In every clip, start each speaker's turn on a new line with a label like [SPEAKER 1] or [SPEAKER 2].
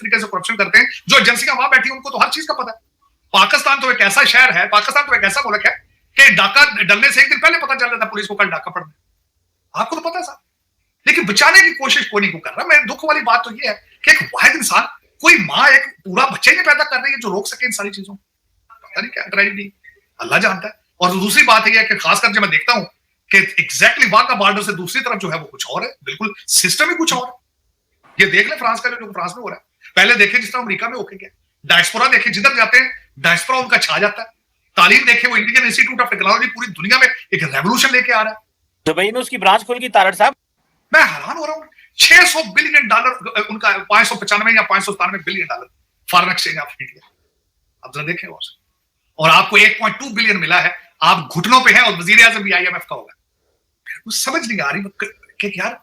[SPEAKER 1] तरीके से करप्शन करते हैं, जो एजेंसियां वहां बैठी हैं उनको तो हर चीज का पता है। पाकिस्तान तो एक ऐसा शहर है, पाकिस्तान तो एक ऐसा मुल्क है कि डाका डलने से एक दिन पहले पता चल रहा था पुलिस को कल डाका पड़ना, आपको तो पता है साहब, लेकिन बचाने की कोशिश कोई नहीं कर रहा। मैं दुख वाली बात तो ये है कि एक वाहिद इंसान, कोई माँ एक पूरा बच्चे नहीं पैदा कर रही है जो रोक सके इन सारी चीजों, पता नहीं क्या ट्रेजेडी, अल्लाह जानता है। और दूसरी बात है कि खासकर जब मैं देखता हूं कि एग्जैक्टली वाघा बॉर्डर से दूसरी तरफ जो है वो कुछ और है, बिल्कुल सिस्टम ही कुछ और है। ये देख ले फ्रांस का, जो फ्रांस में हो रहा है, पहले देखे जिस तरह अमेरिका में होके गया, डायस्पोरा देखे जिधर जाते हैं डायस्पोरा उनका छा जाता है। तालीम देखे, वो इंडियन इंस्टीट्यूट ऑफ टेक्नोलॉजी पूरी दुनिया में एक रेवोल्यूशन लेके आ रहा है।
[SPEAKER 2] दुबई में उसकी ब्रांच खुल गई तारड़ साहब,
[SPEAKER 1] मैं हैरान हो रहा हूँ। $600 बिलियन उनका, 595 या 597 billion dollar foreign exchange of India, अब जरा देखें। और आपको 1.2 बिलियन मिला है, आप घुटनों पे हैं और वजीर आजम भी IMF का होगा। कुछ समझ नहीं आ रही कि यार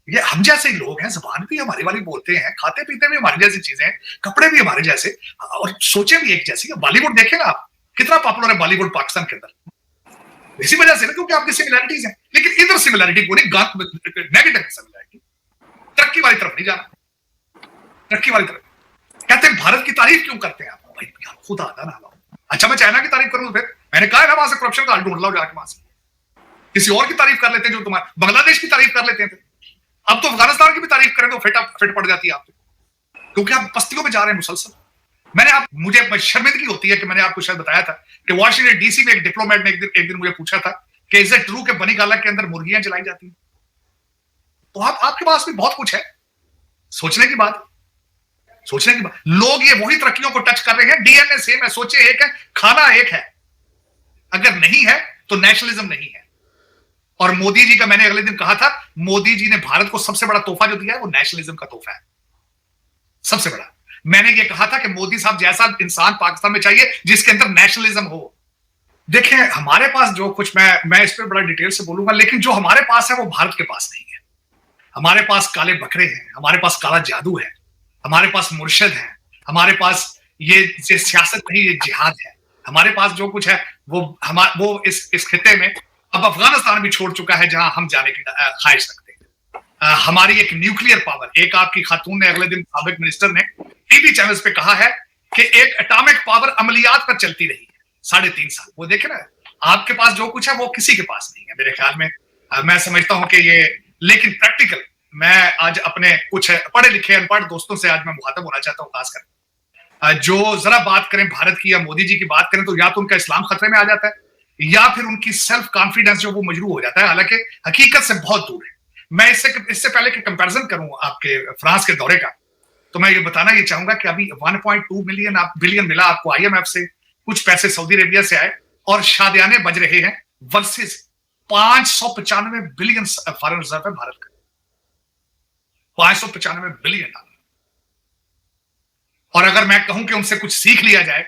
[SPEAKER 1] ये हम जैसे ही लोग हैं, जुबान भी हमारी वाली बोलते हैं, खाते पीते भी हमारी जैसी चीजें हैं, कपड़े भी हमारे जैसे और सोचे भी एक जैसी। बॉलीवुड देखें ना आप, कितना पॉपुलर है बॉलीवुड पाकिस्तान के अंदर, इसी वजह से ना, क्योंकि आपकी सिमिलैरिटीज हैं। लेकिन इधर सिमिलैरिटी को नहीं, नेगेटिव सिमिलैरिटी, तरक्की वाली तरफ नहीं जाना, तरक्की वाली तरफ। कहते हैं भारत की तारीफ क्यों करते हैं आप? भाई खुद आता ना लाओ। अच्छा मैं चाइना की तारीफ करूं, फिर मैंने कहा ना वहां से करप्शन का हल ढूंढ लाओ जाके, वहां से किसी और की तारीफ कर लेते हैं, जो तुम्हारे बांग्लादेश की तारीफ कर लेते हैं। अब तो अफगानिस्तान की भी तारीफ करें तो फिट पड़ जाती है आपको, क्योंकि आप बस्तियों में जा रहे हैं मुसलसल। मुझे शर्मिंदगी होती है कि मैंने आपको शायद बताया था कि वाशिंगटन DC में एक डिप्लोमेट ने एक दिन मुझे पूछा था कि इज इट ट्रू कि बनीगाला के अंदर मुर्गियां चलाई जाती हैं? तो आपके पास भी बहुत कुछ है, सोचने की बात, सोचने की बात। लोग ये वही तरक्कियों को टच कर रहे हैं, DNA सेम है, सोचे एक है, खाना एक है, अगर नहीं है तो नेशनलिज्म नहीं है। और मोदी जी का मैंने अगले दिन कहा था, मोदी जी ने भारत को सबसे बड़ा तोहफा जो दिया है वो नेशनलिज्म का तोहफा है, सबसे बड़ा। मैंने ये कहा था कि मोदी साहब जैसा इंसान पाकिस्तान में चाहिए जिसके अंदर नेशनलिज्म हो। देखें हमारे पास जो कुछ, मैं इस पर बड़ा डिटेल से बोलूंगा, लेकिन जो हमारे पास है वो भारत के पास नहीं है। हमारे पास काले बकरे हैं, हमारे पास काला जादू है, हमारे पास मुर्शद है, हमारे पास ये सियासत नहीं, ये जिहाद है। हमारे पास जो कुछ है वो इस खिते में अब अफगानिस्तान भी छोड़ चुका है जहां हम जाने की ख्वाहिश रखते हैं। हमारी एक न्यूक्लियर पावर, एक आपकी खातून ने अगले दिन साबिक मिनिस्टर ने टीवी चैनल्स पे कहा है कि एक एटॉमिक पावर अमलियात पर चलती रही है 3.5 साल। वो देखे ना, आपके पास जो कुछ है वो किसी के पास नहीं है मेरे ख्याल में। मैं समझता हूं कि ये, लेकिन प्रैक्टिकल, मैं आज अपने कुछ पढ़े लिखे अनपढ़ दोस्तों से आज मैं मुखातब होना चाहता हूं, खासकर जो जरा बात करें भारत की या मोदी जी की बात करें तो या तो उनका इस्लाम खतरे में आ जाता है या फिर उनकी सेल्फ कॉन्फिडेंस जो वो मजरू हो जाता है, हालांकि हकीकत से बहुत दूर है। मैं इससे पहले कि कंपैरिजन करूं आपके फ्रांस के दौरे का, तो मैं ये बताना ये चाहूंगा कि अभी 1.2 बिलियन मिला आपको IMF से, कुछ पैसे सऊदी अरेबिया से आए और शादियाने बज रहे हैं वर्सेस 595 बिलियन फॉरेन रिजर्व है भारत का, 595 बिलियन डॉलर। और अगर मैं कहूं कि उनसे कुछ सीख लिया जाए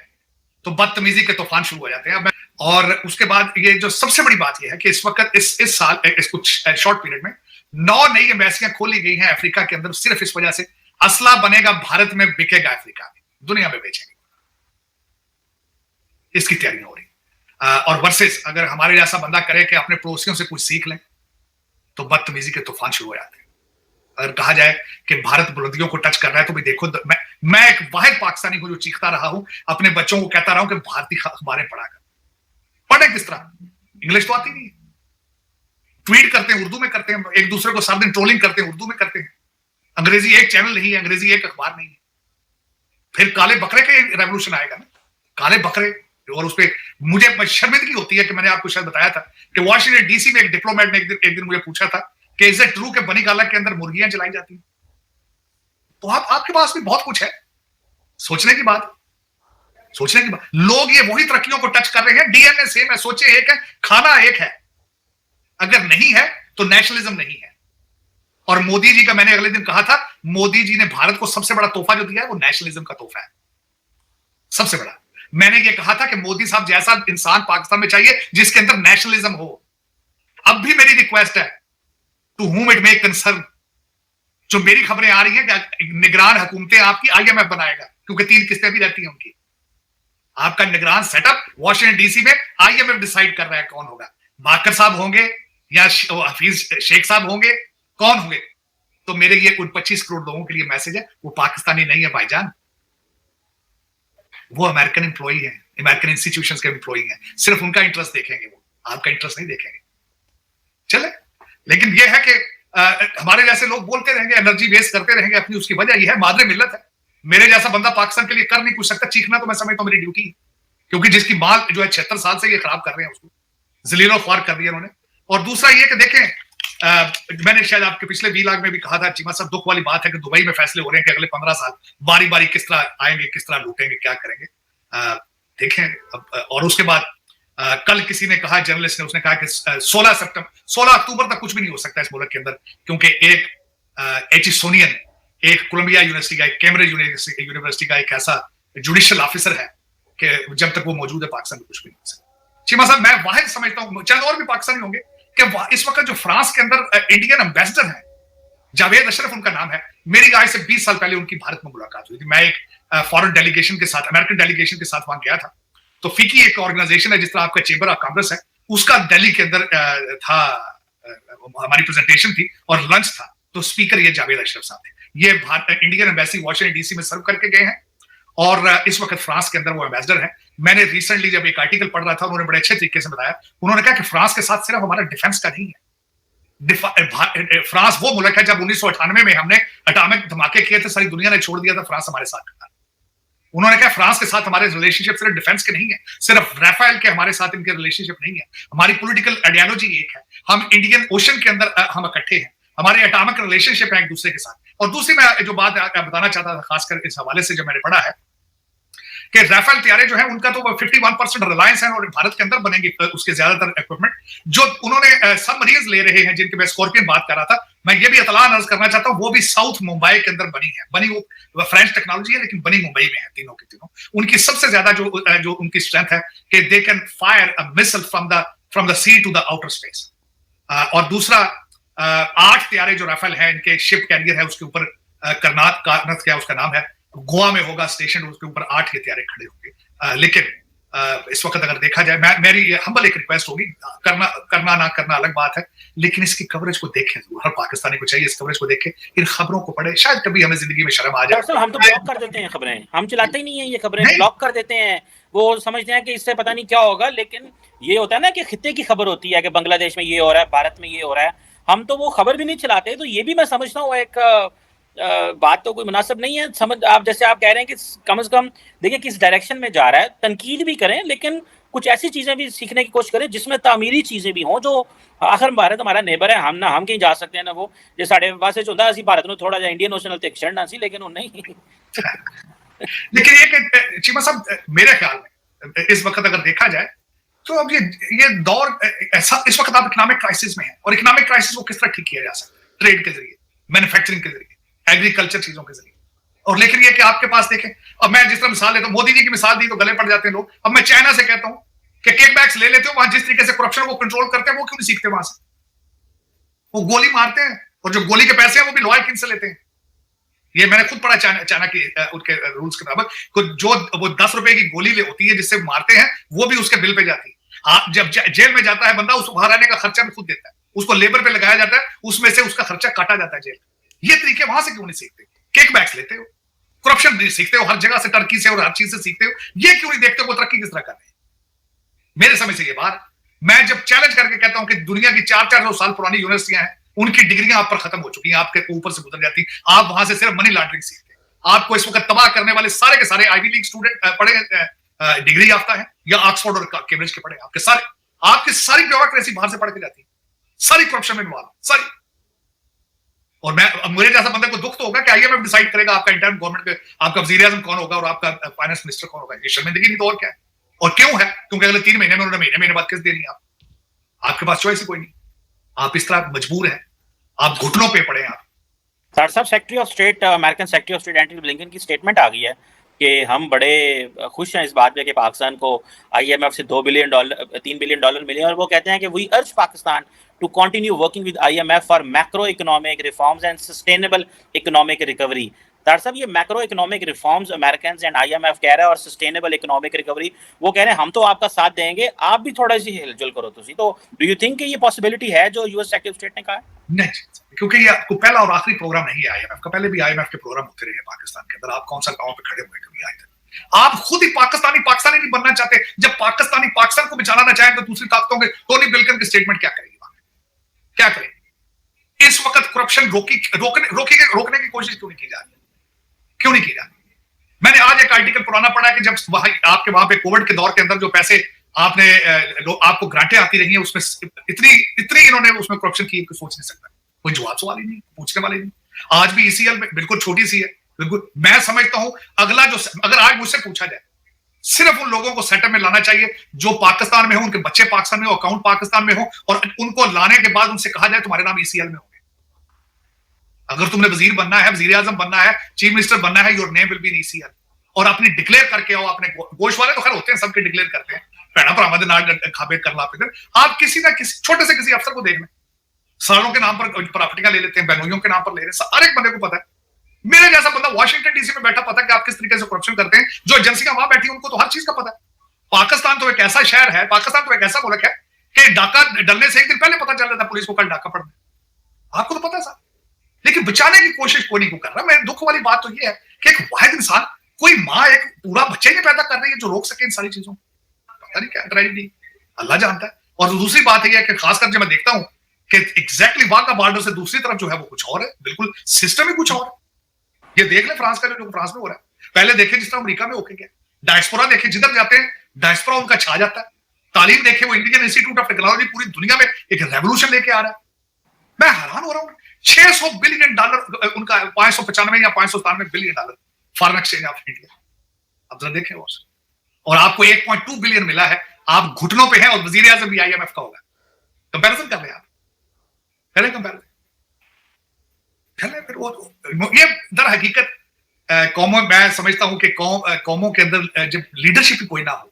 [SPEAKER 1] तो बदतमीजी के तूफान शुरू हो जाते हैं। और उसके बाद ये जो सबसे बड़ी बात यह है कि इस वक्त इस साल इस कुछ शॉर्ट पीरियड में 9 नई एम्बेसियां खोली गई हैं अफ्रीका के अंदर, सिर्फ इस वजह से असला बनेगा भारत में, बिकेगा अफ्रीका में, दुनिया में बेचेंगे, इसकी तैयारी हो रही। और वर्सेस अगर हमारे जैसा बंदा करे कि अपने पड़ोसियों से कुछ सीख लें तो बदतमीजी के तूफान शुरू हो जाते हैं। अगर कहा जाए कि भारत बुलंदियों को टच कर रहा है तो भी देखो, मैं एक वाहिद पाकिस्तानी हूं जो चीखता रहा हूं, अपने बच्चों को कहता रहा हूं कि भारतीय अखबारें पढ़ा कर, पढ़े किस तरह, इंग्लिश तो आती नहीं, ट्वीट करते हैं उर्दू में करते हैं, एक दूसरे को सारा दिन ट्रोलिंग करते हैं उर्दू में करते हैं, अंग्रेजी एक चैनल नहीं है, अंग्रेजी एक अखबार नहीं है। फिर काले बकरे के रेवोल्यूशन आएगा ना, काले बकरे। और उस पर मुझे शर्मिंदगी होती है कि मैंने आपको शायद बताया था कि वाशिंगटन DC में एक डिप्लोमेट ने एक दिन मुझे पूछा था कि इज इट ट्रू कि बनीगाला के अंदर मुर्गियां चलाई जाती हैं? तो आपके पास भी बहुत कुछ है, सोचने की बात, सोचने की बात। लोग ये वही तरक्कियों को टच कर रहे हैं, DNA सेम है, सोचे एक है, खाना एक है, अगर नहीं है तो नेशनलिज्म नहीं है। और मोदी जी का मैंने अगले दिन कहा था, मोदी जी ने भारत को सबसे बड़ा तोहफा जो दिया है वो नेशनलिज्म का तोहफा है, सबसे बड़ा। मैंने ये कहा था कि मोदी साहब जैसा इंसान पाकिस्तान में चाहिए जिसके अंदर नेशनलिज्म हो। अब भी मेरी रिक्वेस्ट है to whom it may concern, जो मेरी खबरें आ रही हैं कि निगरान हुकूमतें आपकी IMF बनाएगा, क्योंकि 3 किस्तें भी रहती हैं उनकी। आपका निगरान सेटअप वाशिंगटन DC में IMF डिसाइड कर रहा है कौन होगा, बाकर साहब होंगे या हफीज शेख साहब होंगे, कौन होंगे? तो मेरे ये उन 25 करोड़ लोगों के लिए मैसेज है, वो पाकिस्तानी नहीं है भाईजान, वो अमेरिकन एम्प्लॉई है, अमेरिकन इंस्टीट्यूशंस के एम्प्लॉई है, सिर्फ उनका इंटरेस्ट देखेंगे, वो आपका इंटरेस्ट नहीं देखेंगे। चले, लेकिन ये है कि हमारे जैसे लोग बोलते रहेंगे, एनर्जी वेस्ट करते रहेंगे अपनी, उसकी वजह यह है मादरे मिल्लत है। मेरे जैसा बंदा पाकिस्तान के लिए कर नहीं कुछ सकता, चीखना तो मैं समझता हूं मेरी ड्यूटी है, क्योंकि जिसकी माल जो है 76 साल से ये खराब कर रहे हैं, उसको जलीलो ख्वार कर दिया उन्होंने। और दूसरा ये कि देखें, मैंने शायद आपके पिछले वीलॉग में भी कहा था, चीमा साहब, दुख वाली बात है कि दुबई में फैसले हो रहे हैं कि अगले 15 साल बारी बारी किस तरह आएंगे, किस तरह लूटेंगे, क्या करेंगे, देखें। और उसके बाद कल किसी ने कहा, जर्नलिस्ट ने, उसने कहा कि 16 अक्टूबर तक कुछ भी नहीं हो सकता इस मुल्क के अंदर, क्योंकि एक एचिसोनियन, एक कोलंबिया यूनिवर्सिटी का, एक कैम्ब्रिज यूनिवर्सिटी का एक ऐसा जुडिशियल ऑफिसर है कि जब तक वो मौजूद है पाकिस्तान में कुछ भी नहीं हो सकता। चीमा साहब, मैं वाहिद समझता हूं, चाहे और भी पाकिस्तानी होंगे, कि इस वक्त जो फ्रांस के अंदर इंडियन एम्बेसडर है, जावेद अशरफ उनका नाम है, मेरी आज से 20 साल पहले उनकी भारत में मुलाकात हुई थी। मैं एक फॉरेन डेलीगेशन के साथ, अमेरिकन डेलीगेशन के साथ वहां गया था। तो फिकी एक ऑर्गेनाइजेशन है, जिस तरह आपका चेंबर ऑफ कॉमर्स है, उसका दिल्ली के अंदर था, हमारी प्रेजेंटेशन थी और लंच था। तो स्पीकर ये जावेद अशरफ साहब थे, ये इंडियन एम्बेसी वॉशिंगटन डीसी में सर्व करके गए हैं और इस वक्त फ्रांस के अंदर वो एम्बेसडर है। मैंने रिसेंटली जब एक आर्टिकल पढ़ रहा था, उन्होंने बड़े अच्छे तरीके से बताया, उन्होंने कहा कि फ्रांस के साथ सिर्फ हमारा डिफेंस का नहीं है, फ्रांस वो मुल्क है, जब 1998 में हमने एटॉमिक धमाके किए थे, सारी दुनिया ने छोड़ दिया था, फ्रांस हमारे साथ था। उन्होंने कहा फ्रांस के साथ हमारे रिलेशनशिप सिर्फ डिफेंस के नहीं है, सिर्फ राफेल के हमारे साथ इनके रिलेशनशिप नहीं है, हमारी पॉलिटिकल आइडियोलॉजी एक है, हम इंडियन ओशन के अंदर हम इकट्ठे हैं, हमारे एटॉमिक रिलेशनशिप है एक दूसरे के साथ। और दूसरी मैं जो बात बताना चाहता था, खासकर इस हवाले से, जब मैंने पढ़ा है कि राफेल तैयारे जो है उनका तो 51% रिलायंस है और भारत के अंदर बनेंगे उसके ज्यादातर इक्विपमेंट, जो उन्होंने सबमरीन्स ले रहे हैं, जिनके मैं स्कॉर्पियन बात कर रहा था, मैं ये भी इतला अर्ज करना चाहता हूं, वो भी साउथ मुंबई के अंदर बनी है, बनी वो फ्रेंच टेक्नोलॉजी है, लेकिन बनी मुंबई में है, तीनों के तीनों। उनकी सबसे ज्यादा जो उनकी स्ट्रेंथ है कि they can fire a missile from the sea to the outer space. और दूसरा 8 तैयारे जो राफेल है, इनके शिप कैरियर है, उसके ऊपर कर्नाटक क्या उसका नाम है, गोवा में होगा स्टेशन, उसके ऊपर 8 के तैयारे खड़े होंगे। लेकिन इस वक्त अगर देखा जाए, मेरी हम्बल एक रिक्वेस्ट होगी, करना ना करना अलग बात है, लेकिन इसकी कवरेज को देखें, हर पाकिस्तानी को चाहिए इस कवरेज को देखें, इन खबरों को पढ़े, शायद कभी हमें जिंदगी में शर्म आ जाए।
[SPEAKER 2] हम तो ब्लॉक कर देते हैं खबरें, हम चलाते ही नहीं है ये खबरें, ब्लॉक कर देते हैं। वो समझते हैं कि इससे पता नहीं क्या होगा, लेकिन ये होता है ना कि खित्ते की खबर होती है कि बांग्लादेश में ये हो रहा है, भारत में ये हो रहा है, हम तो वो खबर भी नहीं चलाते। तो ये भी मैं समझता हूँ एक बात तो कोई मुनासिब नहीं है। समझ आप, जैसे आप कह रहे हैं कि कम से कम देखिए किस डायरेक्शन में जा रहा है, तनकीद भी करें, लेकिन कुछ ऐसी चीजें भी सीखने की कोशिश करें जिसमें तामीरी चीजें भी हों, जो आखिर भारत हमारा नेबर है, हम कहीं जा सकते हैं ना, वो जो साढ़े पास होता है, भारत में थोड़ा जा इंडियन ओशन तक चढ़ना सी, लेकिन वो नहीं।
[SPEAKER 1] लेकिन ये चीमा साहब, मेरे ख्याल में इस वक्त अगर देखा जाए तो अब ये दौर ऐसा, इस वक्त आप इकोनॉमिक क्राइसिस में है, और इकोनॉमिक क्राइसिस को किस तरह ठीक किया जा सकता है? ट्रेड के जरिए, मैन्युफैक्चरिंग के जरिए, एग्रीकल्चर चीजों के जरिए। और लेकिन ये कि आपके पास देखें, अब मैं जिस तरह मिसाल लेता हूं, मोदी जी की मिसाल दी तो गले पड़ जाते हैं लोग। अब मैं चाइना से कहता हूं कि किकबैक्स ले लेते हो, वहां जिस तरीके से करप्शन को कंट्रोल करते हैं, वो क्यों नहीं सीखते वहां से? वो गोली मारते हैं, और जो गोली के पैसे हैं वो भी लॉयल किन से लेते हैं? ये मैंने खुद पढ़ा चाइना के उनके रूल्स के मुताबिक, जो वो 10 रुपए की गोली होती है जिससे मारते हैं, वो भी उसके बिल पे जाती है। जब जेल में जाता है बंदा, उसको बाहर आने का खर्चा भी खुद देता है, उसको लेबर पे लगाया जाता है, उसमें से उसका खर्चा काटा जाता है जेल। ये तरीके वहां से क्यों नहीं सीखते? किकबैक्स लेते हो, करप्शन नहीं सीखते हो, हर जगह से, टर्की से और हर चीज से सीखते हो, ये क्यों नहीं देखते हो तरक्की किस तरह कर रहे हैं? मेरे समझ से ये बात, मैं जब चैलेंज करके कहता हूं कि दुनिया की 400 साल पुरानी यूनिवर्सिटियां हैं, उनकी डिग्रियां आप पर खत्म हो चुकी हैं, आपके ऊपर से गुजर जाती, आप वहां से सिर्फ मनी लॉन्ड्रिंग सीखते हैं। आपको इस वक्त तबाह करने वाले सारे के सारे आईवी लीग स्टूडेंट पढ़े, डिग्री याफ्ता है या ऑक्सफोर्ड और कैम्ब्रिज के पढ़े, आपकी सारी ब्यूरोक्रेसी बाहर से पढ़ के जाती है, सारी करप्शन में इन्वॉल्व, सारी। और मेरे जैसा बंदे को दुख तो होगा कि आईएमएफ डिसाइड करेगा आपका इंटर्न गवर्नमेंट, आपका वजीर आजम कौन होगा और आपका फाइनेंस मिनिस्टर कौन होगा। ये शर्मिंदगी नहीं तो और क्या है? और क्यों है? क्योंकि अगले 3 महीने में उन्होंने महीने बाद किस देनी है आपके पास चॉइस ही कोई नहीं, आप इस तरह मजबूर हैं, आप घुटनों पे पड़े हैं। आप
[SPEAKER 2] सर साहब, secretary of state, American secretary of state Antony Blinken की स्टेटमेंट आ गई है कि हम बड़े खुश हैं इस बात पे कि पाकिस्तान को आईएमएफ से $3 बिलियन मिले, और वो कहते हैं कि we urge Pakistan to continue working with IMF for macro economic reforms and sustainable economic recovery, doctor साहब ये macro economic reforms American and IMF कह रहा है और सस्टेनेबल इकोनॉमिक रिकवरी वो कह रहे हैं हम तो आपका साथ देंगे, आप भी थोड़ा सी हिलजुल करो तुसी। तो डू यू थिंक कि ये पॉसिबिलिटी है जो यूएस सेक्रेटरी ऑफ स्टेट ने कहा है?
[SPEAKER 1] नहीं, क्योंकि ये आपको पहला और आखिरी प्रोग्राम नहीं है आईएमएफ का। पहले भी आईएमएफ के प्रोग्राम होते रहे पाकिस्तान के अंदर। आप कौन सा गांव पे खड़े हुए कभी आए थे? आप खुद ही पाकिस्तानी नहीं बनना चाहते। जब पाकिस्तानी पाकिस्तान को बचाना ना चाहे तो दूसरी ताकतों के टोनी ब्लिंकन की स्टेटमेंट क्या करेगी? क्या करेगी? इस वक्त करप्शन रोकने की कोशिश क्यों नहीं की जा रही? क्यों नहीं की जा रही? मैंने आज एक आर्टिकल पुराना पढ़ा कि जब आपके वहां पे कोविड के दौर के अंदर जो पैसे आपको ग्रांटें आती रही हैं, उसमें इतनी इन्होंने उसमें करप्शन की कि सोच नहीं सकता। कोई जवाब सवाल ही नहीं, पूछने वाले नहीं। आज भी ईसीएल में बिल्कुल छोटी सी है। बिल्कुल मैं समझता हूं अगला जो, अगर आज मुझसे पूछा जाए, सिर्फ उन लोगों को सेटअप में लाना चाहिए जो पाकिस्तान में हो, उनके बच्चे पाकिस्तान में हो, अकाउंट पाकिस्तान में हो, और उनको लाने के बाद उनसे कहा जाए तुम्हारे नाम ईसीएल में होंगे। अगर तुमने वजीर बनना है, वजीर आजम बनना है, चीफ मिनिस्टर बनना है, your name will be in ECL. और अपनी डिक्लेयर करके आओ। अपने गोश वाले तो खैर होते हैं, सबके डिक्लेयर करते हैं, पैना पर नाम खाबे करना। आप किसी ना किसी छोटे से किसी अफसर को देख लें, सालों के नाम पर प्रॉपर्टियां ले लेते हैं, बहनोइयों के नाम पर ले रहे हैं। हर एक बंदे को पता है। मेरे जैसा बंदा वॉशिंगटन डीसी में बैठा पता है कि आप किस तरीके से करप्शन करते हैं। जो एजेंसियां वहां बैठी उनको तो हर चीज का पता है। पाकिस्तान तो एक ऐसा शहर है, पाकिस्तान तो एक ऐसा मुल्क है कि डाका डलने से एक दिन पहले पता चल रहा था पुलिस को कल डाका पड़ना। आपको तो पता है साहब, लेकिन बचाने की कोशिश कोई नहीं कर रहा। मेरे दुख वाली बात तो यह है कि एक वाहिद इंसान, कोई माँ एक पूरा बच्चे नहीं पैदा कर रही है जो रोक सके इन सारी चीजों। पता नहीं क्या ट्रेजेडी, अल्लाह जानता है। और दूसरी बात यह है कि खासकर जब मैं देखता हूं कि एग्जैक्टली वाघा बॉर्डर से दूसरी तरफ जो है वो कुछ और है, बिल्कुल सिस्टम ही कुछ और है। ये देख ले फ्रांस का, जो फ्रांस में हो रहा है। पहले देखे जिस तरह अमेरिका में होके गया, डायस्पोरा देखे, जिधर जाते हैं डायस्पोरा उनका छा जाता है। तालीम देखे, वो इंडियन इंस्टीट्यूट ऑफ टेक्नोलॉजी पूरी दुनिया में एक रेवोल्यूशन लेके आ रहा है। मैं हैरान हो रहा हूं। $600 बिलियन उनका, 595 या 597 billion dollar foreign exchange of India. अब जरा देखें और आपको 1.2 बिलियन मिला है। आप घुटनों पे हैं और वजीर आजम भी आईएमएफ का होगा। कंपैरिजन कर ले आप, करें कंपैरिजन फिर वो ये दर हकीकत कौमों, मैं समझता हूं कि कौमों के अंदर जब लीडरशिप कोई ना हो,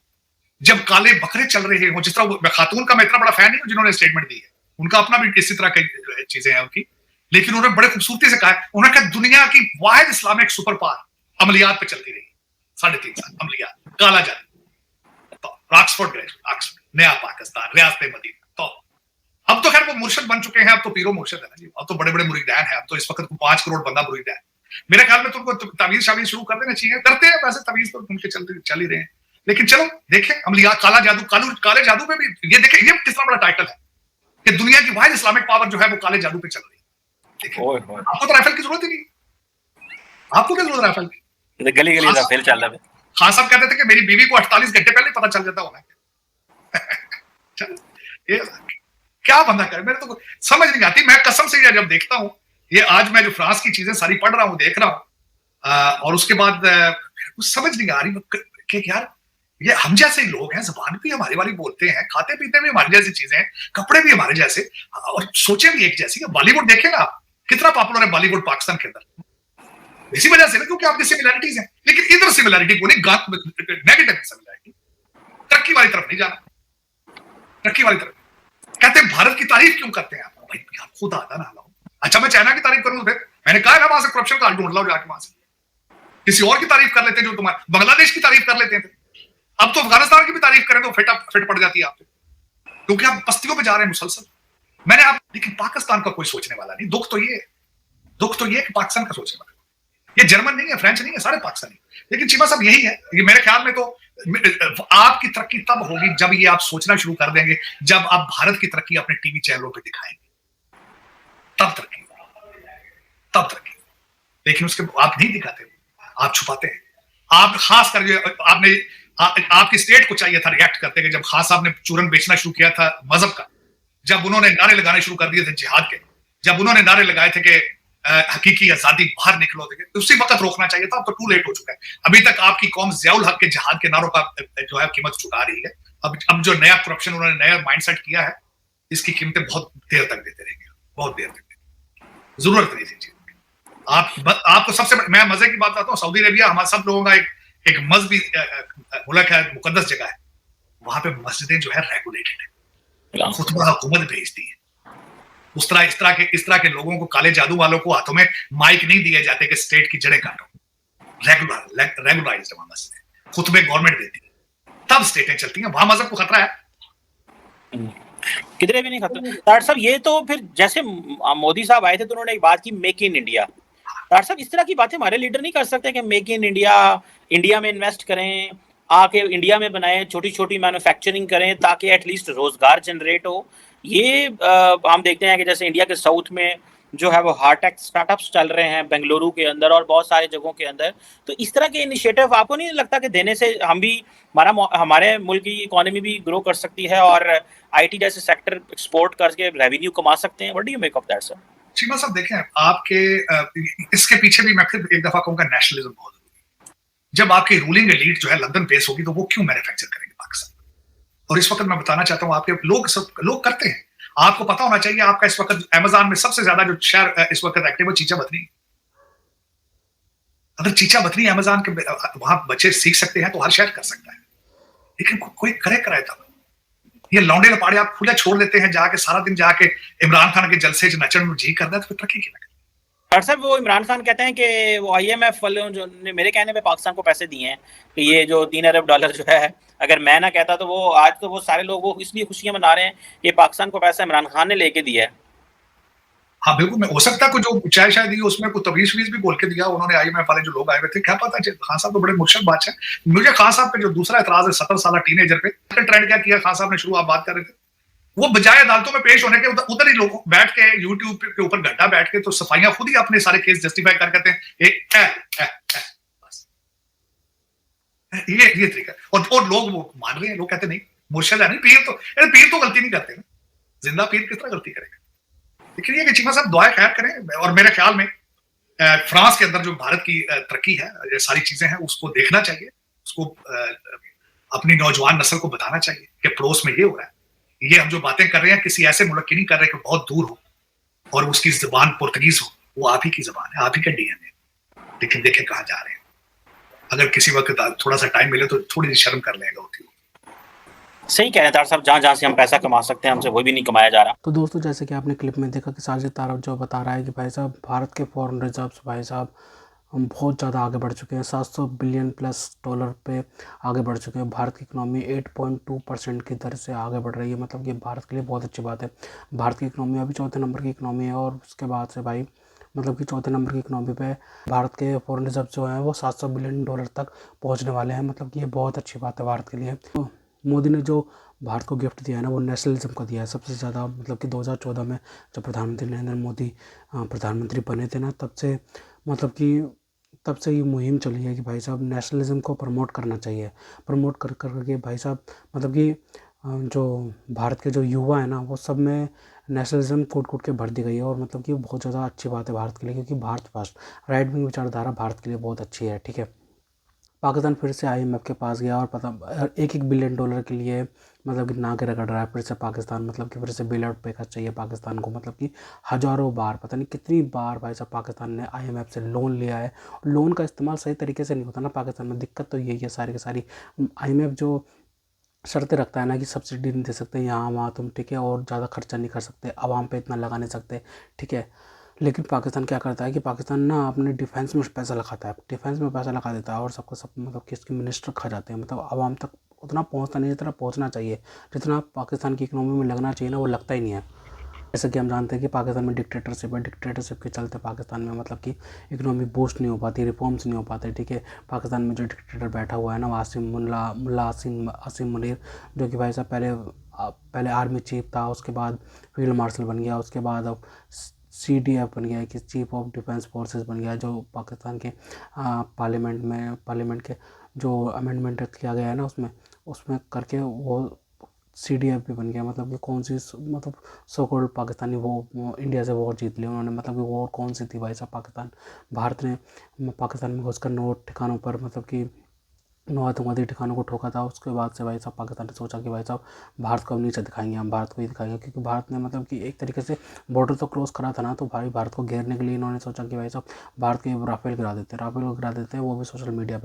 [SPEAKER 1] जब काले बकरे चल रहे हो, जिस तरह खातून का मैं इतना बड़ा फैन नहीं हूं जिन्होंने स्टेटमेंट दी है, उनका अपना भी इसी तरह की चीजें हैं उनकी, लेकिन उन्होंने बड़े खूबसूरती से कहा, उन्होंने कहा दुनिया की वाहिद इस्लामिक सुपर पावर अमलियात पे चलती रही 3.5 साल। अमलियात, काला जादू, तो ऑक्सफोर्ड ग्रेजुएट, ऑक्सफोर्ड, नया पाकिस्तान, रियासत मदीना। तो अब तो खैर वो मुर्शद बन चुके हैं, अब तो पीरो मुर्शद है ना जी। अब तो बड़े बड़े मुरीदान हैं। अब तो इस वक्त 5 करोड़ बंदा मुरीद है। मेरे ख्याल में तो उनको तवीज शावीज शुरू कर देना चाहिए। करते हैं वैसे, तवीज तो उनके चल ही रहे हैं, लेकिन चलो देखें अमलियात, काला जादू, काले जादू पे भी ये देखें, ये कितना बड़ा टाइटल है कि दुनिया की वाहिद इस्लामिक पावर जो है वो काले जादू पे चल रही है। आपको तो राइफल की जरूरत ही नहीं, आपको क्या जरूरत राइफल की?
[SPEAKER 2] गली गली राइफल चल रहा है।
[SPEAKER 1] खान साहब कहते थे कि मेरी बीवी को 48 घंटे पहले पता चल जाता होगा। ये क्या बंदा करे, मेरे तो समझ नहीं आती। मैं कसम से जब देखता हूं, ये आज मैं जो फ्रांस की चीजें सारी पढ़ रहा हूं, देख रहा हूं, और उसके बाद कुछ समझ नहीं आ रही कि यार ये हम जैसे ही लोग हैं, जुबान भी हमारी वाली बोलते हैं, खाते पीते भी हमारी जैसी चीजें हैं, कपड़े भी हमारे जैसे, और सोचे भी एक जैसी। बॉलीवुड देखेगा आप, कितना पॉपुलर है बॉलीवुड पाकिस्तान के अंदर, इसी वजह से ना, क्योंकि आपकी सिमिलैरिटीज हैं। लेकिन इधर सिमिलैरिटी को नहीं, नेगेटिव सिमिलैरिटी, तरक्की वाली तरफ नहीं जाना, तरक्की वाली तरफ। कहते हैं भारत की तारीफ क्यों करते हैं आप? भाई आप खुद आता ना लाओ। अच्छा मैं चाइना की तारीफ करूं, फिर मैंने कहा ना वहां से करप्शन का ढूंढ लाओ जाके, वहां से किसी और की तारीफ कर लेते हैं, जो तुम्हारे बांग्लादेश की तारीफ कर लेते हैं। अब तो अफगानिस्तान की भी तारीफ करें तो फिट पड़ जाती है आप पे, क्योंकि आप बस्तियों पे जा रहे हैं मुसलसल। मैंने आप, लेकिन पाकिस्तान का कोई सोचने वाला नहीं। दुख तो ये कि पाकिस्तान का सोचने वाला, ये जर्मन नहीं है, फ्रेंच नहीं है, सारे पाकिस्तानी। लेकिन चीमा साहब यही है, ये मेरे ख्याल में तो आपकी तरक्की तब होगी जब ये आप सोचना शुरू कर देंगे, जब आप भारत की तरक्की अपने टीवी चैनलों पे दिखाएंगे, तब तरक्की। लेकिन उसके आप नहीं दिखाते, आप छुपाते हैं। आप खास करके आपकी स्टेट को चाहिए था रिएक्ट करते कि जब खान साहब ने चूरन बेचना शुरू किया था मजहब का, जब उन्होंने नारे लगाने शुरू कर दिए थे जिहाद के, जब उन्होंने नारे लगाए थे कि हकीकी आजादी बाहर निकलो, तो उसी वक्त रोकना चाहिए था। अब तो टू लेट हो चुका है। अभी तक आपकी कौम ज़ियाउल हक के जिहाद के नारों का जो है कीमत चुका रही है। अब जो नया करप्शन उन्होंने नया माइंडसेट किया है, इसकी कीमतें बहुत देर तक देते रहेंगे, बहुत देर तक। जरूरत नहीं थी। आपको सबसे मैं मजे की बात बताता हूँ, सऊदी अरेबिया हमारे सब लोगों का एक मजहबी मुल्क है, मुकद्दस जगह है। वहां पे मस्जिदें जो है रेगुलेटेड है, खुतबा हुकूमत भेजती है। इस तरह के लोगों को, काले जादू वालों को हाथों में माइक नहीं दिए जाते कि स्टेट की जड़ें काटो। रेगुलराइज्ड है वहां मस्जिद, खुतबे गवर्नमेंट देती है, तब स्टेटें चलती हैं। वहां मजहब को खतरा है?
[SPEAKER 2] किधरे भी नहीं खत्म। डॉक्टर साहब ये तो फिर जैसे मोदी साहब आए थे तो उन्होंने एक बात की, मेक इन इंडिया। डॉक्टर साहब इस तरह की बातें हमारे लीडर नहीं कर सकते कि मेक इन इंडिया, इंडिया में इन्वेस्ट करें, आके इंडिया में बनाएं, छोटी छोटी मैन्युफैक्चरिंग करें ताकि एटलीस्ट रोजगार जनरेट हो। ये हम देखते हैं कि जैसे इंडिया के साउथ में जो है वो हार्टेक स्टार्टअप्स चल रहे हैं बेंगलुरु के अंदर और बहुत सारे जगहों के अंदर। तो इस तरह के इनिशिएटिव आपको नहीं लगता कि देने से हम भी हमारे मुल्क की इकोनॉमी भी ग्रो कर सकती है और आईटी जैसे सेक्टर एक्सपोर्ट करके रेवेन्यू कमा सकते हैं? What do you make of that sir?
[SPEAKER 1] Cheema साहब देखें, आपके इसके पीछे भी मैं फिर एक दफा कहूंगा नेशनलिज्म बहुत जरूरी है। जब आपकी रूलिंग एलीट जो है लंदन बेस होगी तो वो क्यों मैन्युफैक्चर करेंगे पाकिस्तान? और इस वक्त मैं बताना चाहता हूं, आपके लोग करते हैं। आपको पता होना चाहिए, आपका इस वक्त अमेज़न में सबसे ज्यादा जो शहर इस वक्त एक्टिव है चीचा बथनी। अगर चीचा बथनी अमेज़न के वहां बच्चे सीख सकते हैं तो हर शहर कर सकता है, लेकिन कोई करे कराए तब। ये लौंडे लपाड़े आप खुले छोड़ देते हैं, जाके सारा दिन जाके इमरान खान के जलसे नचन में जी करना है, तो फिर तरक्की की लगे।
[SPEAKER 2] डॉक्टर साहब वो इमरान खान कहते हैं कि वो आईएमएफ वालों जो ने मेरे कहने पे पाकिस्तान को पैसे दिए हैं कि ये जो $3 अरब जो है, अगर मैं ना कहता तो वो आज तो वो सारे लोग वो इसलिए खुशियां मना रहे हैं कि पाकिस्तान को पैसा इमरान खान ने लेके दिया है।
[SPEAKER 1] हाँ बिल्कुल, मैं हो सकता है कुछ जो चाय शायद दी उसमें कुछ तवीज वीज भी बोल के दिया उन्होंने। आईएमएफ वाले जो लोग आए हुए थे, क्या पता है, खान साहब तो बड़े मुर्शद बादशाह। मुझे खान साहब पे जो दूसरा एतराज है 70 साल टीनेजर पे, ट्रेंड क्या किया खान साहब ने शुरू, आप बात कर रहे थे, वो बजाय अदालतों में पेश होने के उधर ही लोग बैठ के यूट्यूब के ऊपर घंटा बैठ के तो सफाइयां खुद ही अपने सारे केस जस्टिफाई कर कहते हैं ये तरीका। और लोग वो मान रहे हैं, लोग कहते नहीं मुर्शद है नहीं, पीर तो गलती नहीं करते ना, जिंदा पीर किस तरह गलती करेगा। लेकिन ये कि चीमा साहब दुआ खैर करें, और मेरे ख्याल में फ्रांस के अंदर जो भारत की तरक्की है, ये सारी चीजें हैं, उसको देखना चाहिए, उसको अपनी नौजवान नस्ल को बताना चाहिए कि पड़ोस में ये हो रहा है। ये हम जो बातें कर रहे हैं किसी ऐसे मुल्क की नहीं कर रहे कि बहुत दूर हो और उसकी जुबान पुर्तगीज हो, वो आप ही की जुबान है, आप ही का डीएनए। लेकिन देखे कहाँ जा रहे हैं। अगर किसी वक्त थोड़ा सा टाइम मिले तो थोड़ी सी शर्म कर लेगा होती है।
[SPEAKER 2] सही कह रहे हैं डॉक्टर साहब, जहाँ जहाँ से हम पैसा कमा सकते हैं हमसे वो भी नहीं कमाया जा रहा।
[SPEAKER 3] तो दोस्तों जैसे कि आपने क्लिप में देखा कि साजिद तारफ जो बता रहा है कि भाई साहब भारत के फॉरेन रिजर्व्स भाई साहब हम बहुत ज़्यादा आगे बढ़ चुके हैं, 700 बिलियन प्लस डॉलर पे आगे बढ़ चुके हैं। भारत की इकनॉमी 8.2% की दर से आगे बढ़ रही है, मतलब ये भारत के लिए बहुत अच्छी बात है। भारत की इकनॉमी अभी चौथे नंबर की इकनॉमी है और उसके बाद से भाई मतलब कि चौथे नंबर की इकनॉमी पे भारत के फॉरेन रिजर्व जो हैं वो 700 बिलियन डॉलर तक पहुंचने वाले हैं, मतलब कि ये बहुत अच्छी बात है भारत के लिए। तो मोदी ने जो भारत को गिफ्ट दिया है ना वो नेशनलिज्म का दिया है सबसे ज़्यादा, मतलब कि 2014 में जब प्रधानमंत्री नरेंद्र मोदी प्रधानमंत्री बने थे ना, तब से मतलब कि तब से ये मुहिम चली है कि भाई साहब नेशनलिज्म को प्रमोट करना चाहिए। प्रमोट कर के भाई साहब मतलब कि जो भारत के जो युवा है ना वो सब में नेशनलिज्म कूट के भर दी गई है, और मतलब कि बहुत ज़्यादा अच्छी बात है भारत के लिए, क्योंकि भारत फर्स्ट राइट विंग विचारधारा भारत के लिए बहुत अच्छी है। ठीक है, पाकिस्तान फिर से आईएमएफ के पास गया और पता 1 बिलियन डॉलर के लिए मतलब कि नाके रगड़ रहा है फिर से पाकिस्तान, मतलब कि फिर से बेल आउट पैकेज चाहिए पाकिस्तान को, मतलब कि हज़ारों बार पता नहीं कितनी बार भाई साहब पाकिस्तान ने आईएमएफ से लोन लिया है। लोन का इस्तेमाल सही तरीके से नहीं होता ना पाकिस्तान में, दिक्कत तो यही है सारी की सारी। आईएमएफ जो शर्तें रखता है ना कि सब्सिडी नहीं दे सकते यहाँ वहाँ तुम, ठीक है, और ज़्यादा खर्चा नहीं कर सकते, आवाम पे इतना लगा नहीं सकते, ठीक है। लेकिन पाकिस्तान क्या करता है कि पाकिस्तान ना अपने डिफेंस में पैसा लगाता है, डिफेंस में पैसा लगा देता है और सबको सब मतलब कि इसके मिनिस्टर खा जाते हैं, मतलब आवाम तक उतना पहुंचता नहीं जितना पहुंचना चाहिए, जितना पाकिस्तान की इकनॉमी में लगना चाहिए ना वो लगता ही नहीं है। जैसे कि हम जानते हैं कि पाकिस्तान में डिक्टेटरशिप है, डिक्टेटरशिप के चलते पाकिस्तान में मतलब कि इकनॉमी बूस्ट नहीं हो पाती, रिफॉर्म्स नहीं हो पाते, ठीक है। पाकिस्तान में जो डिक्टेटर बैठा हुआ है ना मुल्ला आसिम मुनीर, जो कि भाई साहब पहले आर्मी चीफ था, उसके बाद फील्ड मार्शल बन गया, उसके बाद अब CDF बन गया है कि चीफ ऑफ डिफेंस फोर्सेस बन गया है, जो पाकिस्तान के पार्लियामेंट के जो अमेंडमेंट किया गया है ना उसमें करके वो CDF भी बन गया, मतलब कि कौन सी मतलब सो कॉल्ड पाकिस्तानी वो इंडिया से वॉर जीत लिया उन्होंने, मतलब कि वॉर कौन सी थी भाई साहब भारत ने पाकिस्तान में घुसकर नोट ठिकानों पर मतलब कि 9 आतंकवादी ठिकानों को ठोका था। उसके बाद से भाई साहब पाकिस्तान ने सोचा कि भाई साहब भारत को अब नीचे दिखाएंगे, हम भारत को ही दिखाएंगे, क्योंकि भारत ने मतलब कि एक तरीके से बॉर्डर तो क्रॉस करा था ना, तो भाई भारत को घेरने के लिए इन्होंने सोचा कि भाई साहब भारत के राफेल गिरा देते हैं, वो भी सोशल मीडिया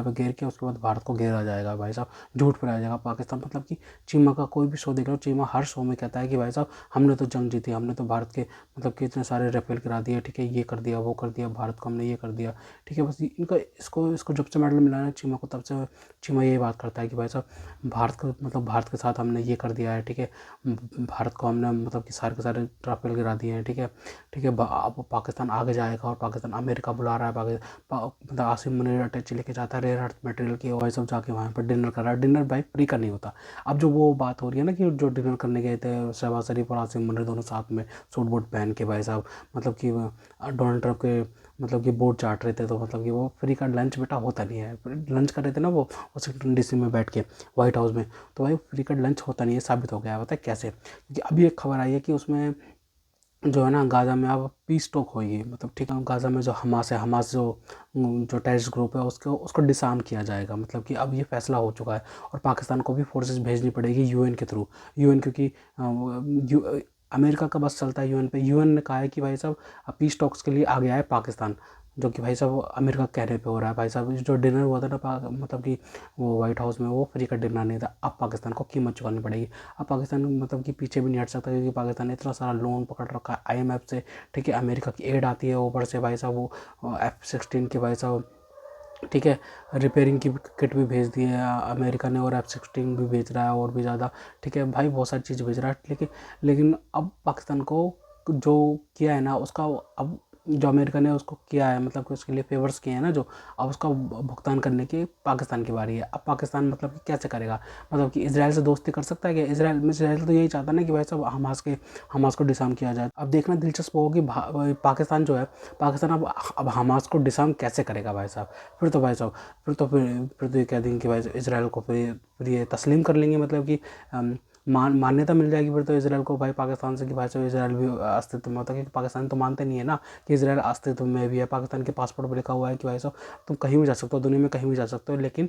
[SPEAKER 3] पे घेर के उसके बाद भारत को घेरा जाएगा भाई साहब, झूठ फैलाया जाएगा। पाकिस्तान मतलब कि चीमा का कोई भी शो देख लो, चीमा हर शो में कहता है कि भाई साहब हमने तो जंग जीती, हमने तो भारत के मतलब कि इतने सारे राफेल गिरा दिए, ठीक है, ये कर दिया वो कर दिया, भारत को हमने ये कर दिया, ठीक है। बस इनका इसको जब से मेडल मिला है चीमा को, तब से चीमा यही बात करता है कि भाई साहब भारत को मतलब भारत के साथ हमने ये कर दिया है, ठीक है, भारत को हमने मतलब कि सारे के सारे राफेल गिरा दिए हैं, ठीक है, ठीक है। अब पाकिस्तान आगे जाएगा और पाकिस्तान अमेरिका बुला रहा है, मतलब आसिम मुनीर अटैची लेके जाता है रेयर अर्थ मटेरियल की, और सब जाके वहाँ पर डिनर कर रहा है। डिनर भाई फ्री का नहीं होता। अब जो वो बात हो रही है ना कि जो डिनर करने गए थे शहबाज शरीफ और आसिम मुनीर दोनों साथ में सूट बूट पहन के भाई साहब, मतलब कि डोनाल्ड ट्रंप के मतलब कि बोर्ड चाट रहे थे, तो मतलब कि वो फ्री का लंच बेटा होता नहीं है। लंच कर रहे थे ना वो वाशिंगटन डीसी में बैठ के व्हाइट हाउस में, तो भाई फ्री का लंच होता नहीं है, साबित हो गया है। पता है कैसे? क्योंकि अभी एक खबर आई है कि उसमें जो है ना गाज़ा में अब पीस टॉक होगी, मतलब ठीक है, गाज़ा में जो हमास है, हमास जो टेररिस्ट ग्रुप है उसको डिसआर्म किया जाएगा, मतलब कि अब ये फैसला हो चुका है। और पाकिस्तान को भी फोर्सेस भेजनी पड़ेगी यूएन के थ्रू, यूएन, क्योंकि अमेरिका का बस चलता है यूएन पे। यूएन ने कहा है कि भाई साहब पीस टॉक्स के लिए आ गया है पाकिस्तान, जो कि भाई साहब अमेरिका के कहने पे हो रहा है। भाई साहब जो डिनर हुआ था ना मतलब कि वो व्हाइट हाउस में, वो फ्री का डिनर नहीं था। अब पाकिस्तान को कीमत चुकानी पड़ेगी। अब पाकिस्तान मतलब कि पीछे भी नहीं हट सकता, क्योंकि पाकिस्तान ने इतना सारा लोन पकड़ रखा है आईएमएफ से, ठीक है, अमेरिका की एड आती है ऊपर से भाई साहब, वो F-16 के भाई साहब, ठीक है, रिपेयरिंग की किट भी भेज दी है अमेरिका ने, और F-16 भी भेज रहा है और भी ज़्यादा, ठीक है भाई, बहुत सारी चीज़ भेज रहा है। लेकिन अब पाकिस्तान को जो किया है ना उसका, अब जो अमेरिका ने उसको किया है मतलब कि उसके लिए फेवर्स किए हैं ना जो, अब उसका भुगतान करने की पाकिस्तान की बारी है। अब पाकिस्तान मतलब कि कैसे करेगा, मतलब कि इसराइल से दोस्ती कर सकता है क्या? इसराइल तो यही चाहता है ना कि भाई साहब हमास को डिसआर्म किया जाए। अब देखना दिलचस्प होगा कि पाकिस्तान जो है, पाकिस्तान अब हमास को डिसआर्म कैसे करेगा भाई साहब। फिर तो भाई साहब फिर तो ये कह देंगे कि भाई इसराइल को फिर ये तस्लीम कर लेंगे, मतलब कि मान्यता मिल जाएगी फिर तो इसराइल को भाई पाकिस्तान से, कि भाई साहब इसराइल भी अस्तित्व में होता है। क्योंकि पाकिस्तान तो मानते नहीं है ना कि इसराइल अस्तित्व में भी है। पाकिस्तान के पासपोर्ट पर लिखा हुआ है कि भाई साहब तुम कहीं भी जा सकते हो, दुनिया में कहीं भी जा सकते हो, लेकिन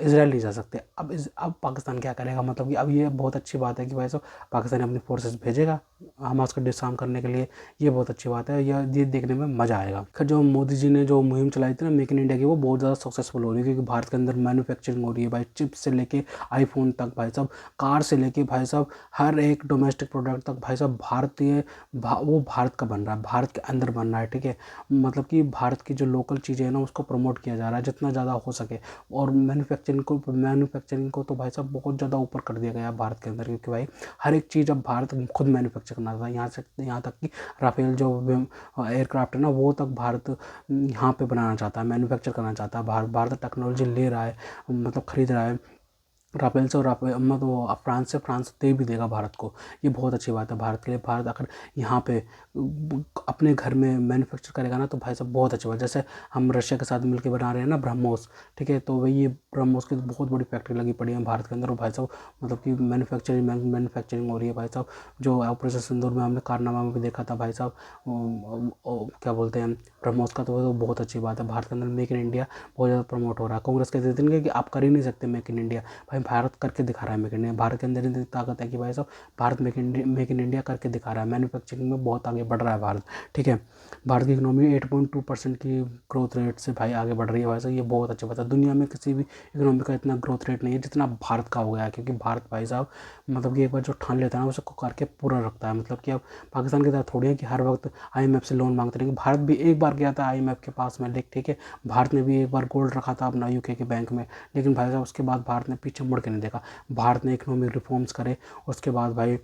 [SPEAKER 3] इसराइल नहीं जा सकते। अब पाकिस्तान क्या करेगा, मतलब कि अब ये बहुत अच्छी बात है कि भाई साहब पाकिस्तान अपनी फोर्सेस भेजेगा हमास को डिसआर्म करने के लिए, ये बहुत अच्छी बात है। ये देखने में मज़ा आएगा। खैर जो मोदी जी ने जो मुहिम चलाई थी ना मेक इन इंडिया की, वो बहुत ज़्यादा सक्सेसफुल हो रही है, क्योंकि भारत के अंदर मैन्युफैक्चरिंग हो रही है भाई, चिप्स से लेके आईफोन तक भाई साहब, कार से लेके भाई साहब हर एक डोमेस्टिक प्रोडक्ट तक भाई साहब वो भारत का बन रहा है, भारत के अंदर बन रहा है, ठीक है। मतलब कि भारत की जो लोकल चीज़ें हैं ना उसको प्रमोट किया जा रहा है जितना ज़्यादा हो सके। और मैन्युफैक्चरिंग को तो भाई साहब बहुत ज़्यादा ऊपर कर दिया गया है भारत के अंदर, क्योंकि भाई हर एक चीज़ अब भारत खुद मैन्युफैक्चर करना था। यहाँ तक कि राफेल जो एयरक्राफ्ट है ना वो तक भारत यहाँ पे बनाना चाहता है, मैन्युफैक्चर करना चाहता है। भारत टेक्नोलॉजी ले रहा है, मतलब खरीद रहा है राफेल से, और मतलब फ्रांस दे भी देगा भारत को। ये बहुत अच्छी बात है भारत के लिए। भारत अगर यहाँ पे अपने घर में मैन्युफैक्चर करेगा ना तो भाई साहब बहुत अच्छी बात। जैसे हम रशिया के साथ मिलकर बना रहे हैं ना ब्रह्मोस, ठीक है, तो वही ये ब्रह्मोस की बहुत बड़ी फैक्ट्री लगी पड़ी है भारत के अंदर, और भाई साहब मतलब कि मैन्युफैक्चरिंग हो रही है भाई साहब। जो ऑपरेशन सिंदूर में हमने कारनामा में भी देखा था भाई साहब, क्या बोलते हैं ब्रह्मोस का, तो वो बहुत अच्छी बात है। भारत के अंदर मेक इन इंडिया बहुत ज़्यादा प्रमोट हो रहा है। कांग्रेस कहते थे कि आप कर ही नहीं सकते मेक इन इंडिया, भाई भारत करके दिखा रहा है मेक इन इंडिया। भारत के अंदर इतनी ताकत है कि भाई साहब भारत मेक इन इंडिया करके दिखा रहा है। मैन्युफैक्चरिंग में बहुत आगे बढ़ रहा है भारत, ठीक है। भारत की इकोनॉमी 8.2% की ग्रोथ रेट से भाई आगे बढ़ रही है भाई साहब, ये बहुत अच्छी बात है। दुनिया में किसी भी इकोनॉमी का इतना ग्रोथ रेट नहीं है जितना भारत का हो गया है, क्योंकि भारत भाई साहब मतलब कि एक बार जो ठान लेता है ना उसको करके पूरा रखता है। मतलब कि अब पाकिस्तान की तरह थोड़ी है कि हर वक्त आईएमएफ से लोन मांगते रहेंगे। भारत भी एक बार गया था आईएमएफ के पास में, ठीक है, भारत ने भी एक बार गोल्ड रखा था अपना यूके के बैंक में, लेकिन भाई साहब उसके बाद भारत ने पीछे मुड़ के नहीं देखा। भारत ने इकोनॉमिक रिफॉर्म्स करे, उसके बाद भाई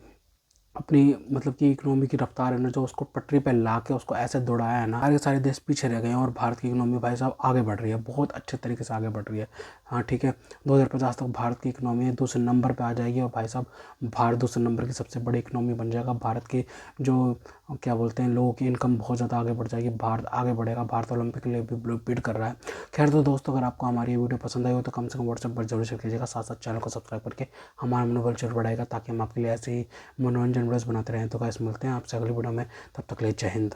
[SPEAKER 3] अपनी मतलब कि इकोनॉमी की रफ्तार है ना जो उसको पटरी पे ला के उसको ऐसे दौड़ाया है ना, सारे सारे देश पीछे रह गए हैं और भारत की इकोनॉमी भाई साहब आगे बढ़ रही है, बहुत अच्छे तरीके से आगे बढ़ रही है। हाँ ठीक है, 2050 तक भारत की इकोनॉमी दूसरे नंबर पे आ जाएगी, और भाई साहब भारत दूसरे नंबर की सबसे बड़ी इकोनॉमी बन जाएगा। भारत की जो क्या बोलते हैं लोगों की इनकम बहुत ज़्यादा आगे बढ़ जाएगी, भारत आगे बढ़ेगा। भारत ओलंपिक के लिए भी बिड कर रहा है। खैर तो दोस्तों, अगर आपको हमारी ये वीडियो पसंद आई हो तो कम से कम व्हाट्सएप पर जरूर शेयर कीजिएगा, साथ साथ चैनल को सब्सक्राइब करके हमारा मनोबल जरूर बढ़ाएगा, ताकि हम आपके लिए ऐसे ही मनोरंजन वीडियोस बनाते रहें। तो गाइस मिलते हैं आपसे अगली वीडियो में, तब तक के लिए जय हिंद।